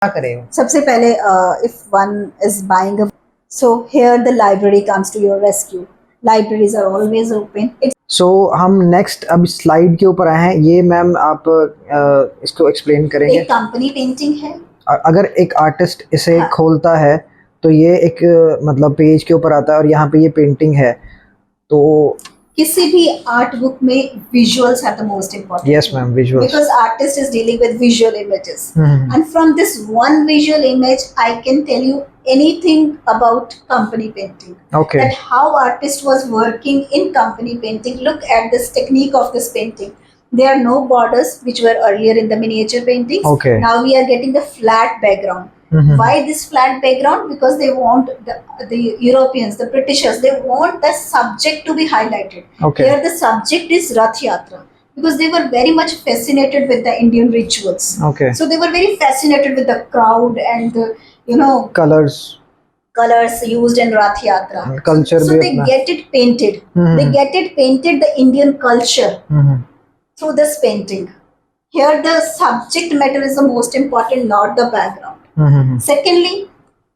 क्या करें? सबसे पहले if one is buying a, so here the library comes to your rescue. Libraries are always open. सो हम next अब स्लाइड के ऊपर आए हैं। ये मैम आप इसको एक्सप्लेन करेंगे। एक कंपनी पेंटिंग है। अगर एक आर्टिस्ट इसे हाँ। खोलता है तो ये एक मतलब पेज के ऊपर आता है और यहाँ पे ये पेंटिंग है। तो किसी भी आर्ट बुक में visuals are the most important. Yes ma'am, visuals, because artist is dealing with visual images hmm and from this one visual image I can tell you anything about company painting. Okay. That how artist was working in company painting. Look at this technique of this painting. There are no borders which were earlier in the miniature paintings. Okay. Now we are getting the flat background. Why this flat background? Because they want the Europeans, the Britishers, they want the subject to be highlighted. Okay. Here the subject is Rath Yatra. Because they were very much fascinated with the Indian rituals. Okay. So they were very fascinated with the crowd and the, colors used in Rath Yatra. Culture. So they get it painted. They get it painted, the Indian culture, through this painting. Here the subject matter is the most important, not the background. Secondly,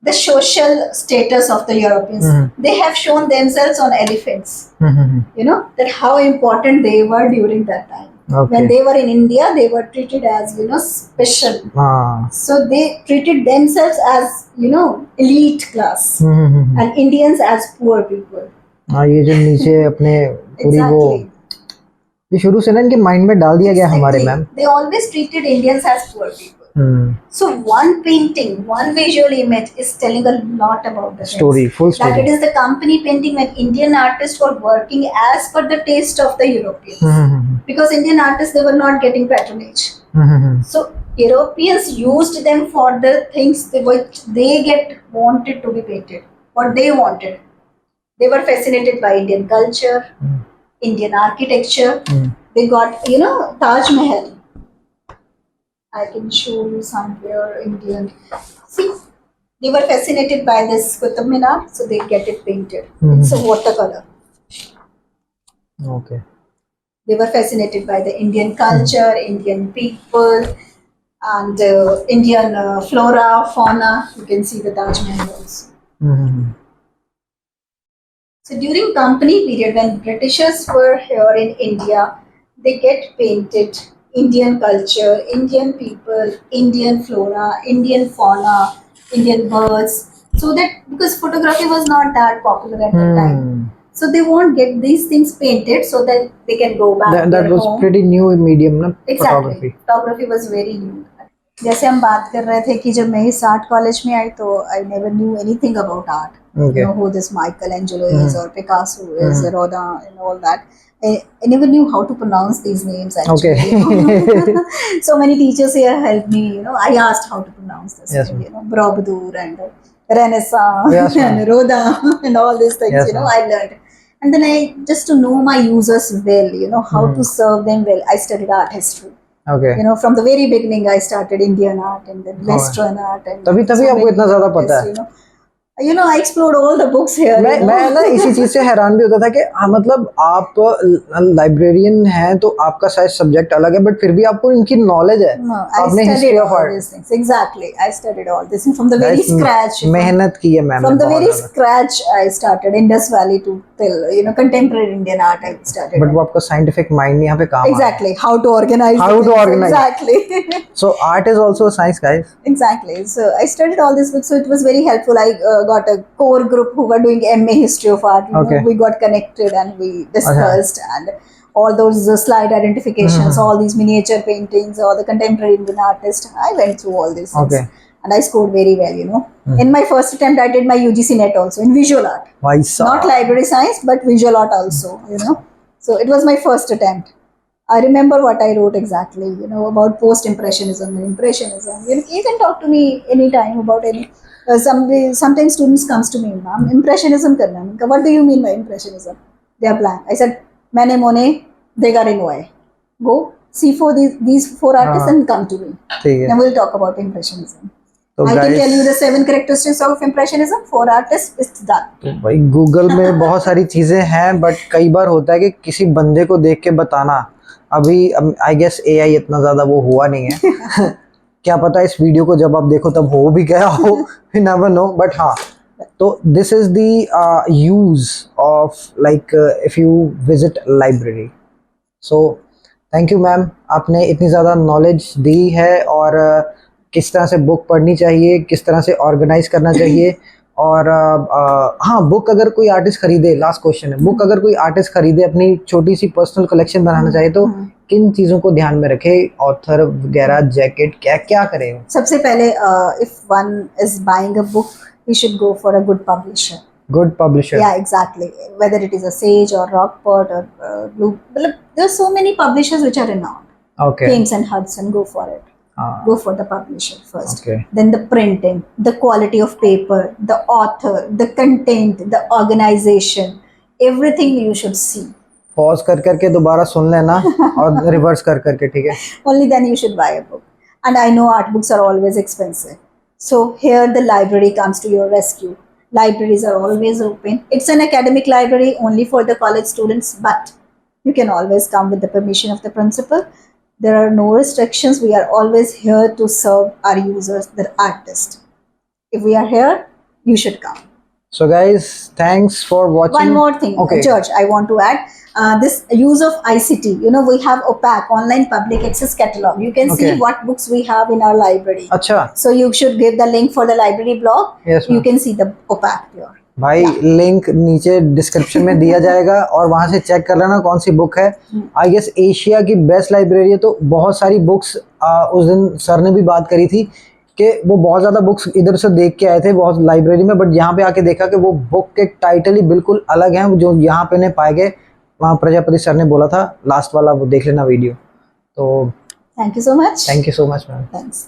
the social status of the Europeans. They have shown themselves on elephants. That how important they were during that time. Okay. When they were in India, they were treated as special. So they treated themselves as elite class, and Indians as poor people. ये जो नीचे अपने पूरी वो ये शुरू से ना इनके माइंड में डाल दिया गया हमारे ma'am. They always treated Indians as poor people. So one painting, one visual image is telling a lot about the story, full story. That it is the company painting when Indian artists were working as per the taste of the Europeans. Because Indian artists, they were not getting patronage. So Europeans used them for the things which they wanted to be painted. What they wanted. They were fascinated by Indian culture, Indian architecture. They got, Taj Mahal. I can show you somewhere Indian. See, they were fascinated by this Qutub Minar, so they get it painted. It's a watercolor. Okay. They were fascinated by the Indian culture, Indian people, and Indian flora, fauna. You can see the Taj Mahal also. So during company period, when Britishers were here in India, they get painted Indian culture, Indian people, Indian flora, Indian fauna, Indian birds. So that because photography was not that popular at the time, so they won't get these things painted so that they can go back. That was home. Pretty new medium, na? Exactly. Photography was very new. जैसे हम बात कर रहे थे कि जब मैं इस आर्ट कॉलेज में आई तो I never knew anything about art. Okay. Who this Michelangelo is or Picasso is, Rodin and all that. I never knew how to pronounce these names actually. Okay. So many teachers here helped me. I asked how to pronounce this. Yes, Borobudur and Renaissance, yes, and Rodin and all these things. Yes, I learned, and then I just to know my users well. How to serve them well. I studied art history. Okay. From the very beginning, I started Indian art and then Western art and तभी आपको इतना ज़्यादा पता है। I explored all the books here. मैं ना इसी चीज से हैरान भी होता था कि मतलब आप लाइब्रेरियन हैं तो आपका शायद सब्जेक्ट अलग है बट फिर भी आपको इनकी नॉलेज है। आपने history of art. Exactly, I studied all this from the very scratch. मेहनत की है ma'am. From the very scratch, I started Indus Valley to till contemporary Indian art. I started. But वो आपका scientific mind यहाँ पे काम। Exactly, how to organize. How to organize. Exactly. So art is also a science, guys. Exactly. So I studied all these books, so it was very helpful. I got a core group who were doing MA history of art. Okay. We got connected and we discussed and all those slide identifications, all these miniature paintings, all the contemporary Indian artists. I went through all these things. Okay. And I scored very well, In my first attempt, I did my UGC NET also in visual art. Not library science, but visual art also, So it was my first attempt. I remember what I wrote exactly, about post-impressionism and impressionism. You can talk to me anytime about any. Sometimes students comes to me, ma'am, impressionism karna. What do you mean by impressionism? They are blank. I said, Maine Monet, Degas, go see for these four artists and come to me. Then we'll talk about impressionism. So I can tell you the 7 characteristics of impressionism. 4 artists, it's done. तो भाई Google में बहुत सारी चीजें हैं but कई बार होता है कि किसी बंदे को देख के बताना अभी आई गेस एआई इतना ज्यादा वो हुआ नहीं है क्या पता इस वीडियो को जब आप देखो तब हो भी गया हो, यू नेवर नो, बट हाँ, तो this is the use of like if you visit library. So thank you ma'am, आपने इतनी ज़्यादा नॉलेज दी है, और किस तरह से बुक पढ़नी चाहिए, किस तरह से ऑर्गेनाइज करना चाहिए, और हाँ, बुक अगर कोई आर्टिस्ट खरीदे, लास्ट क्वेश्चन है, बुक अगर कोई आर्टिस्ट खरीदे अपनी छोटी सी पर्सनल कलेक्शन बनाना चाहे तो किन चीज़ों को ध्यान में रखे, ऑथर वगैरह, जैकेट, क्या क्या करें? सबसे पहले if one is buying a book, he should go for a good publisher. Good publisher. Yeah, exactly. Whether it is a Sage or Rockport or Blue, there are so many publishers which are renowned. Okay. Thames and Hudson, go for it. Go for the publisher first. Okay. Then the printing, the quality of paper, the author, the content, the organization, everything you should see. Pause कर करके दोबारा सुन लेना और reverse कर करके, ठीक है? Only then you should buy a book. And I know art books are always expensive. So here the library comes to your rescue. Libraries are always open. It's an academic library only for the college students, but you can always come with the permission of the principal. There are no restrictions. We are always here to serve our users, the artists. If we are here, you should come. So guys, thanks for watching. One more thing, Okay. George, I want to add this use of ICT. You know, we have OPAC, Online Public Access Catalog. You can see Okay. what books we have in our library. अच्छा, So you should give the link for the library blog. Yes, You ma'am. can see the OPAC here. भाई link नीचे description में दिया जाएगा, और वहां से check कर लेना कौन सी बुक है। आई गेस एशिया की बेस्ट लाइब्रेरी है, तो बहुत सारी बुक्स, उस दिन सर ने भी बात करी थी कि वो बहुत ज़्यादा बुक्स इधर से देख के आए थे बहुत लाइब्रेरी में, बट यहाँ पे आके देखा कि वो बुक के टाइटल ही बिल्कुल अलग हैं जो यहाँ पे नहीं पाए गए, वहाँ प्रजापति सर ने बोला था। लास्ट वाला वो देख लेना वीडियो। तो Thank you so much. Thank you so much ma'am. Thanks.